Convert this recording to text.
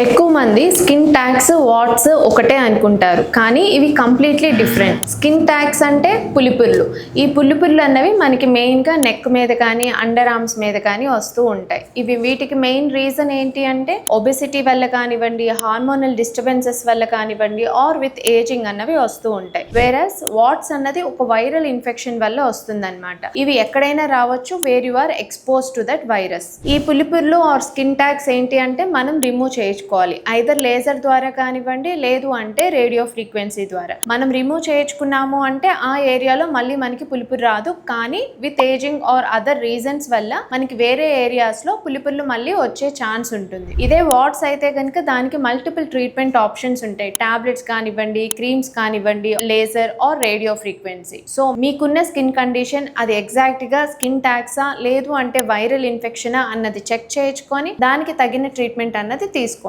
ఎక్కువ మంది skin tags watts ఒకటే అనుకుంటారు, కానీ ఇవి కంప్లీట్లీ డిఫరెంట్. స్కిన్ ట్యాగ్స్ అంటే పులిపుర్లు. ఈ పులిపుర్లు అన్నవి మనకి మెయిన్గా నెక్ మీద కానీ అండర్ ఆర్మ్స్ మీద కానీ వస్తూ ఉంటాయి. వీటికి మెయిన్ రీజన్ ఏంటి అంటే ఒబెసిటీ వల్ల కానివ్వండి, హార్మోనల్ డిస్టర్బెన్సెస్ వల్ల కానివ్వండి, ఆర్ విత్ ఏజింగ్ అన్నవి వస్తూ ఉంటాయి. వేరస్ వాట్స్ అన్నది ఒక వైరల్ ఇన్ఫెక్షన్ వల్ల వస్తుందన్నమాట. ఇవి ఎక్కడైనా రావచ్చు, where you are expose to that virus. ఈ పులిపుర్లు ఆర్ స్కిన్ ట్యాగ్స్ ఏంటి అంటే మనం రిమూవ్ చేయించుకోవాలి. ఐదర్ లేజర్ ద్వారా కానివ్వండి, లేదు అంటే రేడియో ఫ్రీక్వెన్సీ ద్వారా. మనం రిమూవ్ చేయించుకున్నాము అంటే ఆ ఏరియాలో మళ్ళీ మనకి పులిపురు రాదు, కానీ with ageing or other reasons వల్ల మనకి వేరే ఏరియాస్ లో పులిపుర్లు మళ్ళీ వచ్చే ఛాన్స్ ఉంటుంది. ఇదే వాట్స్ అయితే కనుక దానికి మల్టిపుల్ ట్రీట్మెంట్ ఆప్షన్స్ ఉంటాయి. టాబ్లెట్స్ కానివ్వండి, క్రీమ్స్ కానివ్వండి, laser or radio frequency. So మీకున్న స్కిన్ కండిషన్ అది ఎగ్జాక్ట్ గా స్కిన్ ట్యాగ్సా లేదు అంటే వైరల్ ఇన్ఫెక్షనా అన్నది చెక్ చేయించుకొని దానికి తగిన ట్రీట్మెంట్ అన్నది తీసుకోండి.